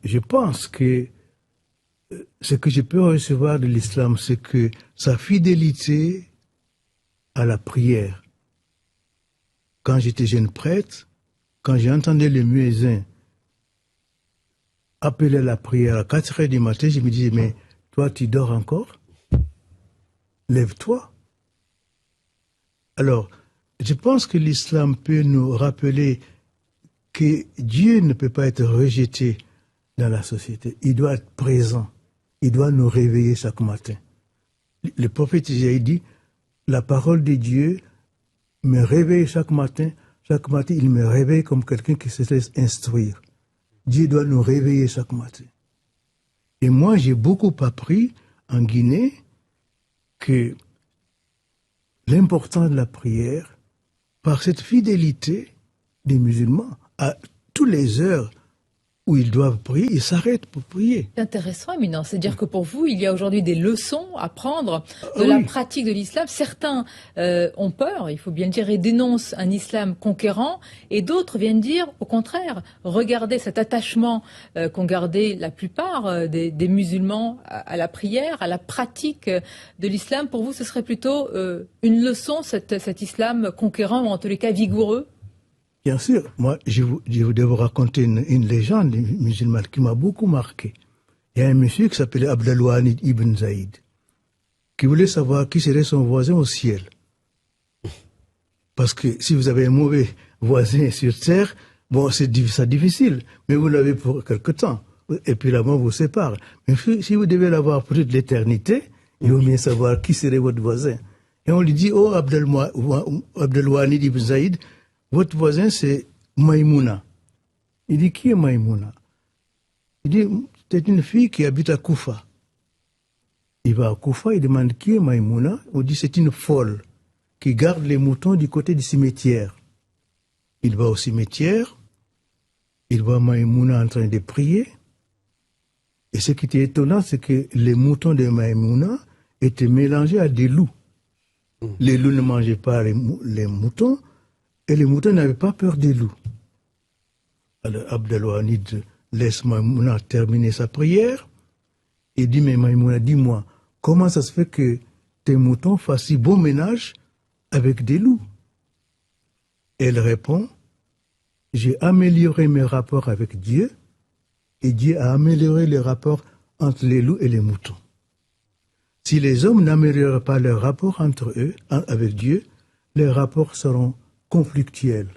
je pense que ce que je peux recevoir de l'islam, c'est que sa fidélité à la prière. Quand j'étais jeune prêtre, quand j'entendais le muezzin appeler à la prière à 4 heures du matin, je me disais, mais toi, tu dors encore? Lève-toi. Alors, je pense que l'islam peut nous rappeler que Dieu ne peut pas être rejeté dans la société. Il doit être présent. Il doit nous réveiller chaque matin. Le prophète Isaïe dit, la parole de Dieu me réveille chaque matin. Chaque matin, il me réveille comme quelqu'un qui se laisse instruire. Dieu doit nous réveiller chaque matin. Et moi, j'ai beaucoup appris en Guinée que l'importance de la prière, par cette fidélité des musulmans, à toutes les heures où ils doivent prier, ils s'arrêtent pour prier. C'est intéressant, éminent. C'est-à-dire que pour vous, il y a aujourd'hui des leçons à prendre de la pratique de l'islam. Certains ont peur, il faut bien le dire, et dénoncent un islam conquérant, et d'autres viennent dire, au contraire, regardez cet attachement qu'ont gardé la plupart des musulmans à la prière, à la pratique de l'islam. Pour vous, ce serait plutôt une leçon, cet islam conquérant, ou en tous les cas vigoureux? Bien sûr, moi, je voudrais vous raconter une légende musulmane qui m'a beaucoup marqué. Il y a un monsieur qui s'appelait Abdelwanid ibn Zaïd, qui voulait savoir qui serait son voisin au ciel. Parce que si vous avez un mauvais voisin sur terre, bon, c'est difficile, mais vous l'avez pour quelque temps. Et puis la mort vous sépare. Mais si vous devez l'avoir pour toute l'éternité, il vaut bien savoir qui serait votre voisin. Et on lui dit, oh Abdelwanid ibn Zaïd, votre voisin, c'est Maïmouna. Il dit, qui est Maïmouna? Il dit, c'est une fille qui habite à Koufa. Il va à Koufa, il demande qui est Maïmouna. On dit, c'est une folle qui garde les moutons du côté du cimetière. Il va au cimetière, il voit Maïmouna en train de prier. Et ce qui était étonnant, c'est que les moutons de Maïmouna étaient mélangés à des loups. Les loups ne mangeaient pas les moutons, et les moutons n'avaient pas peur des loups. Alors Abdelwanid laisse Maïmouna terminer sa prière et dit, mais Maïmouna, dis-moi, comment ça se fait que tes moutons fassent si bon ménage avec des loups? Elle répond, j'ai amélioré mes rapports avec Dieu et Dieu a amélioré les rapports entre les loups et les moutons. Si les hommes n'améliorent pas leurs rapports entre eux, avec Dieu, les rapports seront conflictuels.